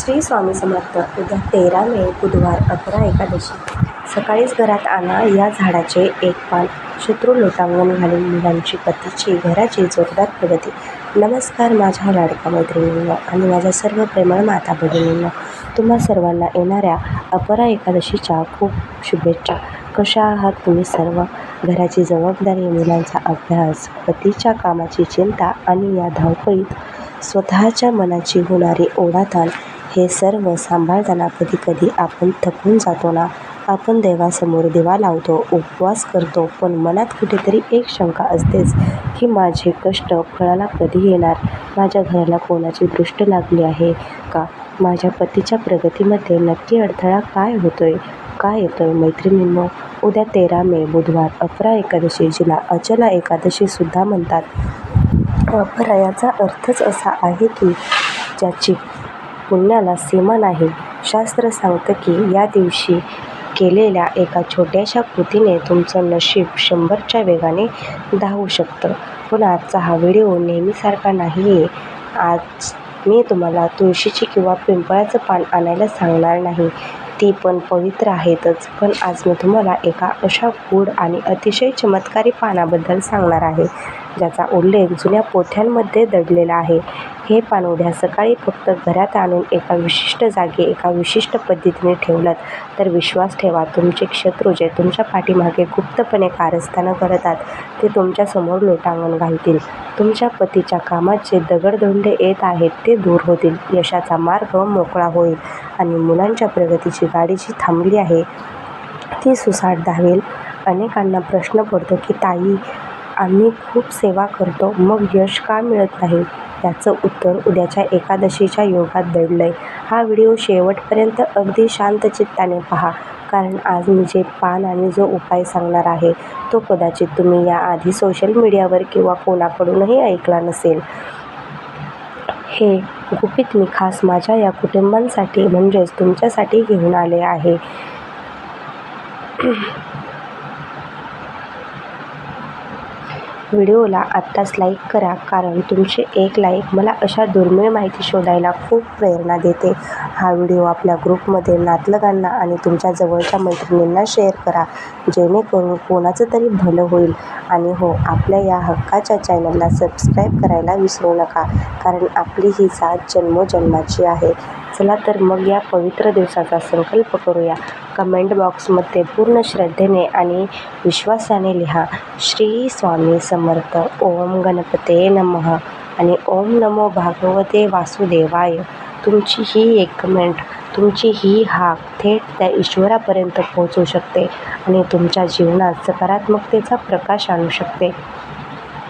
श्री स्वामी समर्थ. उद्या 13 मे बुधवार, 11 एकादशी. सकाळीच घरात आणा या झाडाचे एक पान. शत्रू लोटांगण घालून मुलांची, पतीची, घराची जोरदार प्रगती. नमस्कार माझ्या लाडक्या मैत्रिणींनो आणि माझ्या सर्व प्रेमळ माता भगिनींनो. तुम्हा सर्वांना येणाऱ्या अपरा एकादशीच्या खूप शुभेच्छा. कशा आहात तुम्ही सर्व? घराची जबाबदारी, मुलांचा अभ्यास, पतीच्या कामाची चिंता आणि या धावपळीत स्वतःच्या मनाची होणारी ओढाताण, हे सर्व सांभाळताना कधी आपण थकून जातो ना. आपण देवासमोर दिवा लावतो, उपवास करतो, पण मनात कुठेतरी एक शंका असतेच की माझे कष्ट फळाला कधी येणार? माझ्या घराला कोणाची दृष्ट लागली आहे का? माझ्या पतीच्या प्रगतीमध्ये नक्की अडथळा काय येतोय? मैत्रिणींनो, उद्या 13 मे बुधवार, अपरा एकादशी, जिला अचला एकादशी सुद्धा म्हणतात. अपरा याचा अर्थच असा आहे की ज्याची पुण्याला सीमा नाही. शास्त्र सांगतं की या दिवशी केलेल्या एका छोट्याशा कृतीने तुमचं नशीब 100च्या वेगाने धावू शकतं. पण आजचा हा व्हिडिओ नेहमीसारखा नाही आहे. आज मी तुम्हाला तुळशीची किंवा पिंपळाचं पान आणायला सांगणार नाही. ती पण पवित्र आहेतच. पण आज मी तुम्हाला एका अशा गूढ आणि अतिशय चमत्कारी पानाबद्दल सांगणार आहे, ज्याचा उल्लेख जुन्या पोथ्यांमध्ये दडलेला आहे. हे पान उद्या सकाळी फक्त घरात आणून एका विशिष्ट जागी एका विशिष्ट पद्धतीने ठेवलं तर विश्वास ठेवा, तुमचे शत्रू जे तुमच्या पाठीमागे गुप्तपणे कारस्थानं करतात ते तुमच्यासमोर लोटांगण घालतील. तुमच्या पतीच्या कामात जे दगडधोंडे येत आहेत ते दूर होतील. यशाचा मार्ग मोकळा होईल आणि मुलांच्या प्रगतीची गाडी जी थांबली आहे ती सुसाट धावेल. अनेकांना प्रश्न पडतो की ताई, आम्ही खूप सेवा करतो, मग यश का मिळत नाही? याचं उत्तर उद्याच्या एकादशीच्या योगात दडलंय. हा व्हिडिओ शेवटपर्यंत अगदी शांत चित्ताने पहा, कारण आज मी जे पान आणि जो उपाय सांगणार आहे तो कदाचित तुम्ही याआधी सोशल मीडियावर किंवा कोणाकडूनही ऐकला नसेल. हे गुपित मी खास माझ्या या कुटुंबांसाठी म्हणजेच तुमच्यासाठी घेऊन आले आहे. व्हिडिओला आत्ताच लाईक करा, कारण तुमची एक लाईक मला अशा दुर्मिळ माहिती शोधायला खूप प्रेरणा देते. हा व्हिडिओ आपल्या ग्रुपमध्ये नातलगांना आणि तुमच्या जवळच्या मैत्रिणींना शेअर करा, जेणेकरून कोणाचं तरी भलं होईल. आणि हो, आपल्या या हक्काच्या चॅनलला सबस्क्राईब करायला विसरू नका, कारण आपली ही साथ जन्मोजन्माची आहे. चला तर मग या पवित्र दिवसाचा संकल्प करूया. कमेंट बॉक्समध्ये पूर्ण श्रद्धेने आणि विश्वासाने लिहा, श्री स्वामी समर्थ, ओम गणपते नमः आणि ओम नमो भागवते वासुदेवाय. तुमची ही एक कमेंट, तुमची ही हाक थेट त्या ईश्वरापर्यंत पोहोचू शकते आणि तुमच्या जीवनात सकारात्मकतेचा प्रकाश आणू शकते.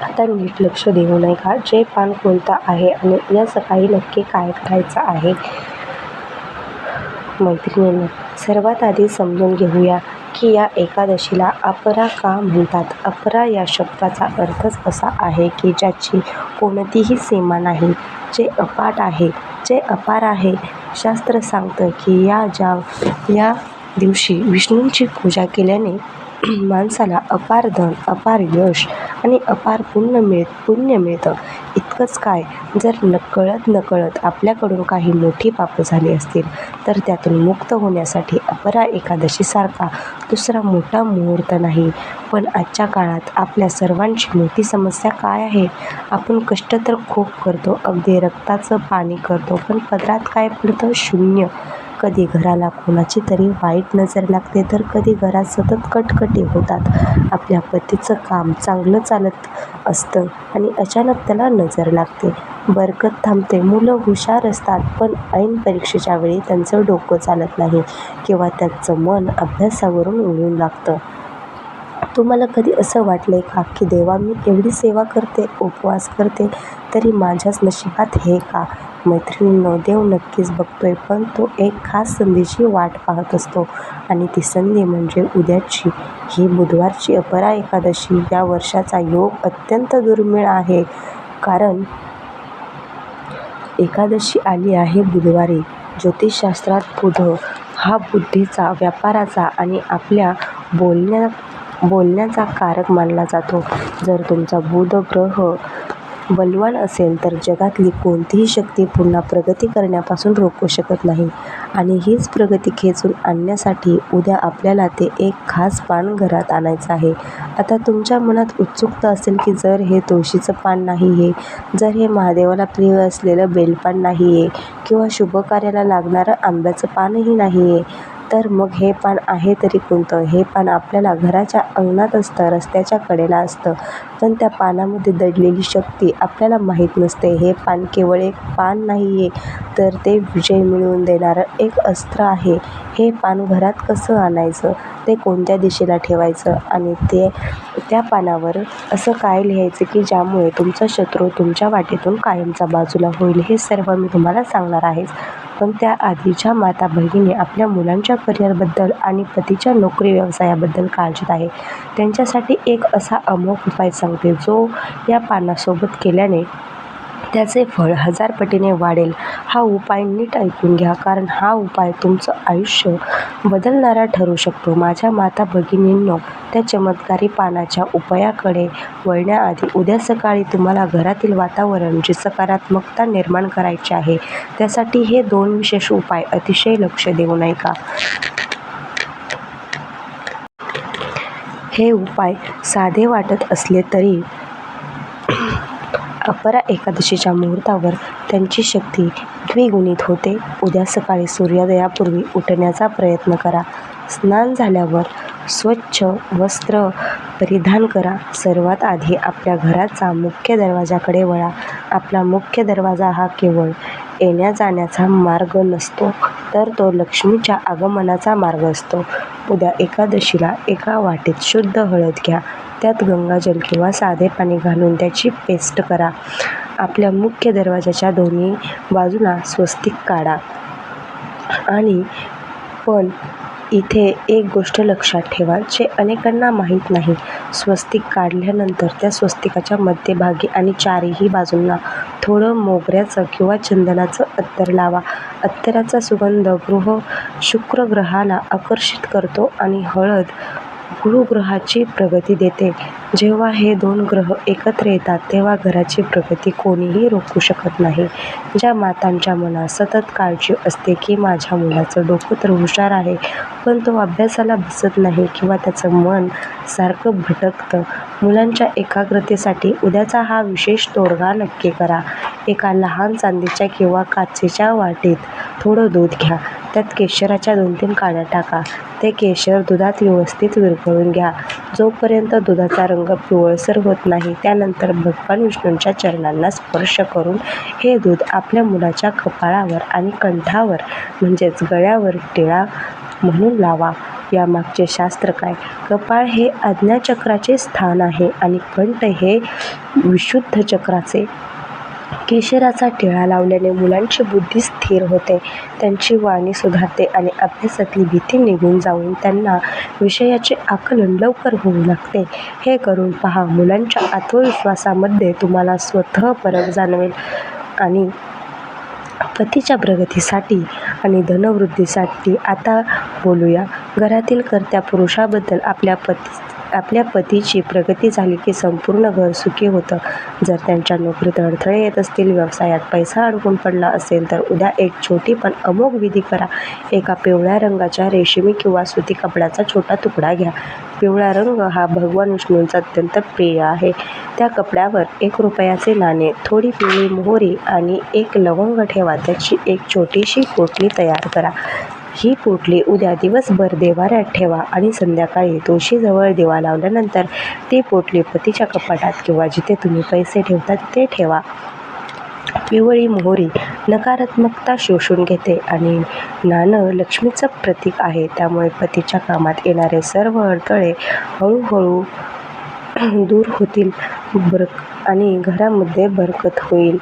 आता नीट लक्ष देऊ नये का, जे पान कोणतं आहे आणि या सकाळी नक्की काय करायचं आहे? मैत्रिणींनो, सर्वात आधी समजून घेऊया की या एकादशीला अपरा का म्हणतात. अपरा या शब्दाचा अर्थच असा आहे की ज्याची कोणतीही सीमा नाही, जे अपाट आहे, जे अपार आहे. शास्त्र सांगतं की या दिवशी विष्णूंची पूजा केल्याने माणसाला अपार धन, अपार यश आणि अपार पुण्य मिळतं. इतकंच काय, जर नकळत आपल्याकडून काही मोठी पापं झाली असतील तर त्यातून मुक्त होण्यासाठी अपरा एकादशीसारखा दुसरा मोठा मुहूर्त नाही. पण आजच्या काळात आपल्या सर्वांची मोठी समस्या काय आहे? आपण कष्ट तर खूप करतो, अगदी रक्ताचं पाणी करतो, पण पदरात काय पडतं? शून्य. कधी घराला कोणाची तरी वाईट नजर लागते, तर कधी घरात सतत कटकटी होतात. आपल्या पतीचं काम चांगलं चालत असतं आणि अचानक त्याला नजर लागते, बरकत थांबते. मुलं हुशार असतात, पण ऐन परीक्षेच्या वेळी त्यांचं डोकं चालत नाही किंवा त्यांचं मन अभ्यासावरून उडून लागतं. तुम्हाला कधी असं वाटलंय का की देवा, मी एवढी सेवा करते, उपवास करते, तरी माझ्याच नशिबात हे का? मैत्रिणींनो, देव नक्कीच बघतोय, पण तो एक खास संधीची वाट पाहत असतो आणि ती संधी म्हणजे उद्याची ही बुधवारची अपरा एकादशी. या वर्षाचा योग अत्यंत दुर्मिळ आहे, कारण एकादशी आली आहे बुधवारी. ज्योतिषशास्त्रात बुध हा बुद्धीचा, व्यापाराचा आणि आपल्या बोलण्याचा कारक मानला जातो. जर तुमचा बुध ग्रह बलवान असेल तर जगातली कोणतीही शक्ती पुन्हा प्रगती करण्यापासून रोखू शकत नाही. आणि हीच प्रगती खेचून आणण्यासाठी उद्या आपल्याला ते एक खास पान घरात आणायचं आहे. आता तुमच्या मनात उत्सुकता असेल की जर हे तुळशीचं पान नाही आहे, जर हे महादेवाला प्रिय असलेलं बेलपान नाही आहे किंवा शुभ कार्याला लागणारं आंब्याचं पानही नाही आहे, तर मग हे पान आहे तरी कोणतं? हे पान आपल्याला घराच्या अंगणात असतं, रस्त्याच्या कडेला असतं, पण त्या पानामध्ये दडलेली शक्ती आपल्याला माहीत नसते. हे पान केवळ एक पान नाही आहे, तर ते विजय मिळवून देणारं एक अस्त्र आहे. हे पान घरात कसं आणायचं, ते कोणत्या दिशेला ठेवायचं आणि त्या पानावर असं काय लिहायचं की ज्यामुळे तुमचा शत्रू तुमच्या वाटेतून कायमचा बाजूला होईल, हे सर्व मी तुम्हाला सांगणार आहे. पण त्याआधी ज्या माता भगिनी आपल्या मुलांच्या करिअरबद्दल आणि पतीच्या नोकरी व्यवसायाबद्दल काळजीत आहे, त्यांच्यासाठी एक असा अमोघ उपाय सांगते जो या पानासोबत केल्याने त्याचे फळ 1000 पटीने वाढेल. हा उपाय नीट ऐकून घ्या, कारण हा उपाय तुमचं आयुष्य बदलणारा ठरू शकतो. माझ्या माता भगिनींनो, त्या चमत्कारी पानाच्या उपायाकडे वळण्याआधी उद्या सकाळी तुम्हाला घरातील वातावरणाची सकारात्मकता निर्माण करायची आहे. त्यासाठी हे 2 विशेष उपाय अतिशय लक्ष देऊन ऐका. हे उपाय साधे वाटत असले तरी अपरा एकादशीच्या मुहूर्तावर त्यांची शक्ती द्विगुणित होते. उद्या सकाळी सूर्योदयापूर्वी उठण्याचा प्रयत्न करा. स्नान झाल्यावर स्वच्छ वस्त्र परिधान करा. सर्वात आधी आपल्या घराचा मुख्य दरवाजाकडे वळा. आपला मुख्य दरवाजा हा केवळ येण्या-जाण्याचा मार्ग नसतो, तर तो लक्ष्मीच्या आगमनाचा मार्ग असतो. उद्या एकादशीला एका वाटीत शुद्ध हळद घ्या. त्यात गंगाजल किंवा साधे पाणी घालून त्याची पेस्ट करा. आपल्या मुख्य दरवाजाच्या दोन्ही बाजूला स्वस्तिक काढा. आणि पण इथे एक गोष्ट लक्षात ठेवा, जे अनेकांना माहीत नाही. स्वस्तिक काढल्यानंतर त्या स्वस्तिकाच्या मध्यभागी आणि चारही बाजूंना थोडं मोगऱ्याचं किंवा चंदनाचं अत्तर लावा. अत्तराचा सुगंध शुक्र ग्रहाला आकर्षित करतो आणि हळद गुरुग्रहाची प्रगती देते. जेव्हा हे 2 ग्रह एकत्र येतात तेव्हा घराची प्रगती कोणीही रोखू शकत नाही. ज्या मातांच्या मनात सतत काळजी असते की माझ्या मुलाचं डोकं तर हुशार आहे, पण तो अभ्यासाला बसत नाही किंवा त्याचं मन सारखं भटकतं, मुलांच्या एकाग्रतेसाठी उद्याचा हा विशेष तोडगा नक्की करा. एका लहान चांदीच्या किंवा काचेच्या वाटीत थोडं दूध घ्या. त्यात केशराच्या 2-3 काड्या टाका. ते केशर दुधात व्यवस्थित विरघळून घ्या, जोपर्यंत दुधाचा रंग पिवळसर होत नाही. त्यानंतर भगवान विष्णूंच्या चरणांना स्पर्श करून हे दूध आपल्या मुलाच्या कपाळावर आणि कंठावर म्हणजेच गळ्यावर टिळा म्हणून लावा. यामागचे शास्त्र काय? कपाळ हे आज्ञाचक्राचे स्थान आहे आणि कंठ हे विशुद्ध चक्राचे. केशराचा टिळा लावल्याने मुलांची बुद्धी स्थिर होते, त्यांची वाणी सुधारते आणि अभ्यासातली भीती निघून जाऊन त्यांना विषयाचे आकलन लवकर होऊ लागते. हे करून पहा. मुलांच्या आत्मविश्वासामध्ये तुम्हाला स्वतः फरक जाणवेल. आणि पतीच्या प्रगतीसाठी आणि धनवृद्धीसाठी आता बोलूया. घरातील कर्त्या पुरुषाबद्दल आपल्या पतीची प्रगती झाली की संपूर्ण घर सुखी होतं. जर त्यांच्या नोकरीत अडथळे येत असतील, व्यवसायात पैसा अडकून पडला असेल, तर उद्या एक छोटी पण अमोघ विधी करा. एका पिवळ्या रंगाच्या रेशमी किंवा सुती कपड्याचा छोटा तुकडा घ्या. पिवळा रंग हा भगवान विष्णूंचा अत्यंत प्रिय आहे. त्या कपड्यावर 1 रुपयाचे नाणे, थोडी पिवळी मोहरी आणि 1 लवंग ठेवा. त्याची एक छोटीशी पोटली तयार करा. ही पोटली उद्या दिवसभर देव्हाऱ्यात ठेवा आणि संध्याकाळी तुळशीजवळ दिवा लावल्यानंतर ती पोटली पतीच्या कपाटात किंवा जिथे तुम्ही पैसे ठेवता तिथे ठेवा. पिवळी मोहरी नकारात्मकता शोषून घेते आणि नाणं लक्ष्मीचं प्रतीक आहे. त्यामुळे पतीच्या कामात येणारे सर्व अडथळे हळूहळू दूर होतील आणि घरामध्ये बरकत होईल.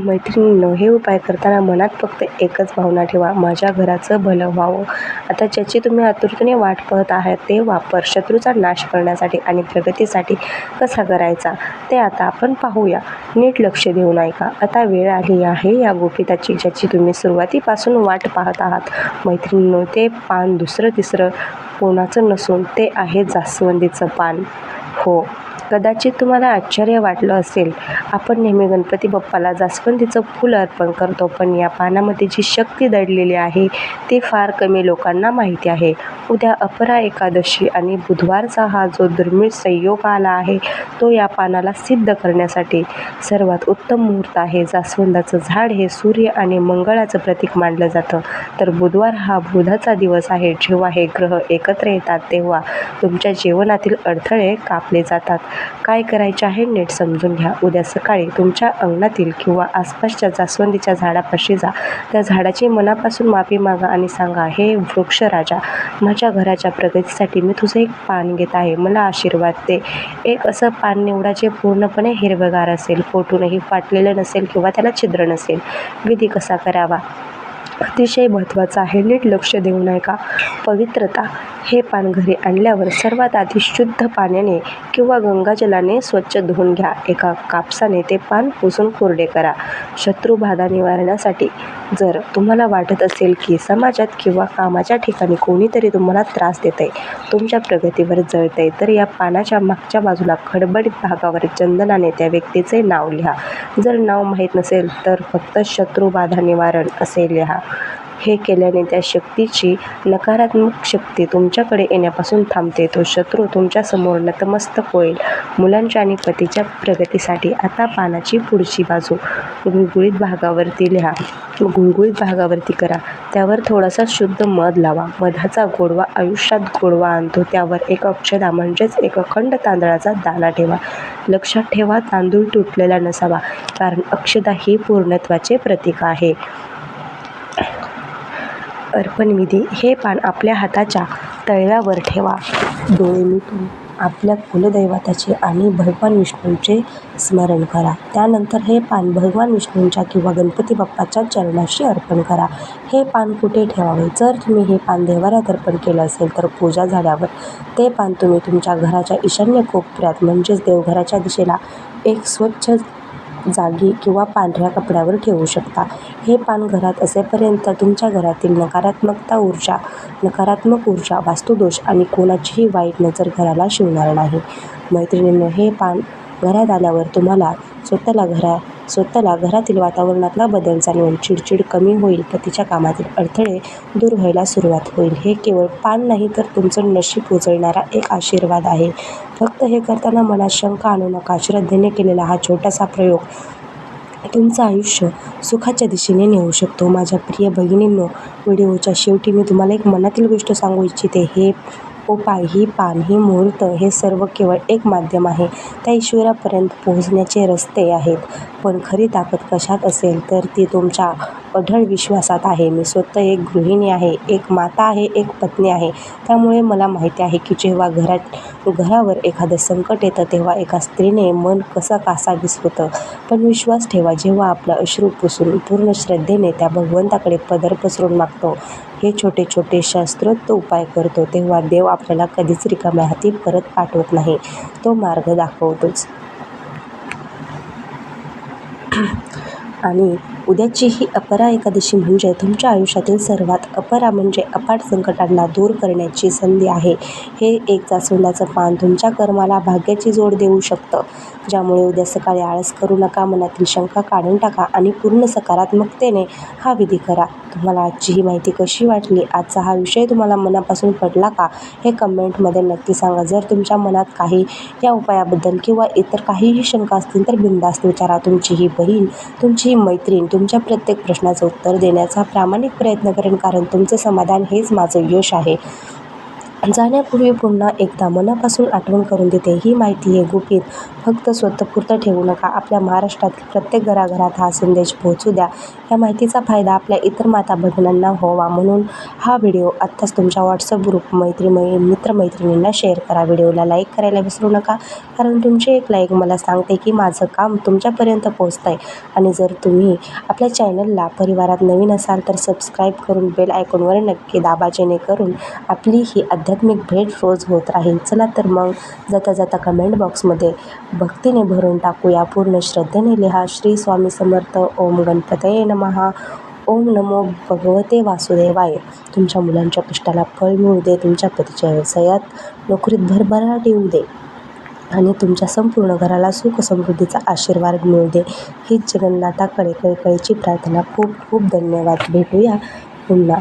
मैत्रिणींनो, हे उपाय करताना मनात फक्त एकच भावना ठेवा, माझ्या घराचं भलं व्हावं. आता ज्याची तुम्ही आतुरतेने वाट पाहत आहात ते वापर शत्रूचा नाश करण्यासाठी आणि प्रगतीसाठी कसा करायचा ते आता आपण पाहूया. नीट लक्ष देऊन ऐका. आता वेळ आली आहे या गुपिताची, ज्याची तुम्ही सुरुवातीपासून वाट पाहत आहात. मैत्रिणींनो, ते पान दुसरं तिसरं कोणाचं नसून ते आहे जास्वंदीचं पान. हो, कदाचित तुम्हाला आश्चर्य वाटलं असेल, आपण नेहमी गणपती बाप्पाला जास्वंदीचं फूल अर्पण करतो, पण या पानामध्ये जी शक्ती दडलेली आहे ती फार कमी लोकांना माहिती आहे. उद्या अपरा एकादशी आणि बुधवारचा हा जो दुर्मिळ संयोग आला आहे तो या पानाला सिद्ध करण्यासाठी सर्वात उत्तम मुहूर्त आहे. जास्वंदाचं झाड हे सूर्य आणि मंगळाचं प्रतीक मानलं जातं, तर बुधवार हा बुधाचा दिवस आहे. जेव्हा हे ग्रह एकत्र येतात तेव्हा तुमच्या जीवनातील अडथळे कापले जातात. काय करायचे आहे नीट समजून घ्या. उद्या सकाळी तुमच्या अंगणातील किंवा आसपासच्या जास्वंदीच्या झाडापाशी जा. त्या झाडाची मनापासून माफी मागा आणि सांगा, हे वृक्षराजा, माझ्या घराच्या प्रगतीसाठी मी तुझं एक पान घेत आहे, मला आशीर्वाद दे. एक असं पान निवडा जे पूर्णपणे हिरवंगार असेल, फोटूनही फाटलेलं नसेल किंवा त्याला छिद्र नसेल. विधी कसा करावा अतिशय महत्त्वाचं आहे, नीट लक्ष देऊन ऐका. पवित्रता. हे पान घरी आणल्यावर सर्वात आधी शुद्ध पाण्याने किंवा गंगाजलाने स्वच्छ धुवून घ्या. एका कापसाने ते पान पुसून कोरडे करा. शत्रुबाधा निवारण्यासाठी. जर तुम्हाला वाटत असेल की समाजात किंवा कामाच्या ठिकाणी कोणीतरी तुम्हाला त्रास देतंय, तुमच्या प्रगतीवर जळतंय, तर या पानाच्या मागच्या बाजूला खडबडीत भागावर चंदनाने त्या व्यक्तीचे नाव लिहा. जर नाव माहीत नसेल तर फक्त शत्रुबाधा निवारण असे लिहा. हे केल्याने त्या शक्तीची नकारात्मक शक्ती तुमच्याकडे येण्यापासून थांबते. तो शत्रू तुमच्यासमोर नतमस्तक होईल. मुलांच्या आणि पतीच्या प्रगतीसाठी. आता पानाची पुढची बाजू गुळगुळीत भागावरती लिहा. गुळगुळीत भागावरती करा. त्यावर थोडासा शुद्ध मध लावा. मधाचा गोडवा आयुष्यात गोडवा आणतो. त्यावर एक अक्षदा म्हणजेच एक अखंड तांदळाचा दाणा ठेवा. लक्षात ठेवा, तांदूळ तुटलेला नसावा, कारण अक्षदा ही पूर्णत्वाचे प्रतीक आहे. अर्पणविधी. हे पान आपल्या हाताच्या तळव्यावर ठेवा. डोळे मिटून आपल्या कुलदैवताचे आणि भगवान विष्णूंचे स्मरण करा. त्यानंतर हे पान भगवान विष्णूंच्या किंवा गणपती बाप्पाच्या चरणाशी अर्पण करा. हे पान कुठे ठेवावे? जर तुम्ही हे पान देवाऱ्यात अर्पण केलं असेल तर पूजा झाल्यावर ते पान तुम्ही तुमच्या घराच्या ईशान्य कोपऱ्यात म्हणजेच देवघराच्या दिशेला एक स्वच्छ जागी किंवा पांढऱ्या कपड्यावर ठेवू शकता. हे पान घरात असेपर्यंत तुमच्या घरातील नकारात्मक ऊर्जा, वास्तुदोष आणि कोणाचीही वाईट नजर घराला शिवणार नाही. मैत्रिणींनो, हे पान घरात आल्यावर तुम्हाला स्वतःला घरातील वातावरणातला बदल जाणवेल. चिडचिड कमी होईल. पतीच्या कामातील अडथळे दूर व्हायला सुरुवात होईल. हे केवळ पान नाही तर तुमचं नशीब उजळणारा एक आशीर्वाद आहे. फक्त हे करताना मनात शंका आणू नका. श्रद्धेने केलेला हा छोटासा प्रयोग तुमचं आयुष्य सुखाच्या दिशेने नेऊ शकतो. माझ्या प्रिय भगिनींनो, व्हिडिओच्या शेवटी मी तुम्हाला एक मनातील गोष्ट सांगू इच्छिते. हे उपाय, ही पान, ही मुहूर्त, हे सर्व केवळ एक माध्यम आहे. त्या ईश्वरापर्यंत पोहोचण्याचे रस्ते आहेत. पण खरी ताकद कशात असेल तर ती तुमच्या अढळ विश्वासात आहे. मी स्वतः एक गृहिणी आहे, एक माता आहे, एक पत्नी आहे. त्यामुळे मला माहिती आहे की जेव्हा घरावर एखादं संकट येतं तेव्हा एका स्त्रीने मन कसं कासावीस होतं. पण विश्वास ठेवा, जेव्हा आपला अश्रू पुसून पूर्ण श्रद्धेने त्या भगवंताकडे पदर पसरून मागतो, हे छोटे छोटे शास्त्रोक्त उपाय करतो, तेव्हा देव आपल्याला कधीच रिकाम्या हाती परत पाठवत नाही. तो मार्ग दाखवतोच. आणि उद्याची ही अपरा एकादशी म्हणजे तुमच्या आयुष्यातील सर्वात म्हणजे अफाट संकटांना दूर करण्याची संधी आहे. हे एक जास्वंदाचं पान तुमच्या कर्माला भाग्याची जोड देऊ शकतं, ज्यामुळे उद्या सकाळी आळस करू नका. मनातील शंका काढून टाका आणि पूर्ण सकारात्मकतेने हा विधी करा. तुम्हाला आजची ही माहिती कशी वाटली? आजचा हा विषय तुम्हाला मनापासून पडला का? हे कमेंटमध्ये नक्की सांगा. जर तुमच्या मनात काही या उपायाबद्दल किंवा इतर काहीही शंका असतील तर बिनधास्त विचारा. तुमची ही बहीण, तुमची ही मैत्रीण तुमच्या प्रत्येक प्रश्नाचं उत्तर देण्याचा प्रामाणिक प्रयत्न करेन, कारण तुमचं समाधान हेच माझं यश आहे. जाण्यापूर्वी पुन्हा एकदा मनापासून आठवण करून देते, ही माहिती हे गुपित फक्त स्वतःपुरतं ठेवू नका. आपल्या महाराष्ट्रातील प्रत्येक घराघरात हा संदेश पोहोचू द्या. या माहितीचा फायदा आपल्या इतर माता भगिनींना व्हावा म्हणून हा व्हिडिओ आत्ताच तुमच्या व्हॉट्सअप ग्रुप मित्रमैत्रिणींना शेअर करा. व्हिडिओला लाईक करायला विसरू नका, कारण तुमची एक लाईक मला सांगते की माझं काम तुमच्यापर्यंत पोहोचतं आहे. आणि जर तुम्ही आपल्या चॅनलला परिवारात नवीन असाल तर सबस्क्राईब करून बेल आयकॉनवर नक्की दाबा, जेणेकरून आपली ही आध्यात्मिक भेट रोज होत राहील. चला तर मग जाता जाता कमेंट बॉक्समध्ये भक्तीने भरून टाकूया. पूर्ण श्रद्धेने लिहा, श्री स्वामी समर्थ, ओम गणपतये नमः, ओम नमो भगवते वासुदेवाय. तुमच्या मुलांच्या कष्टाला फळ मिळू दे. तुमच्या पतीच्या व्यवसायात नोकरीत भरभराट येऊ दे. आणि तुमच्या संपूर्ण घराला सुख समृद्धीचा आशीर्वाद मिळू दे. हीच जगन्नाथाकडे कळकळीची प्रार्थना. खूप खूप धन्यवाद. भेटूया पुन्हा.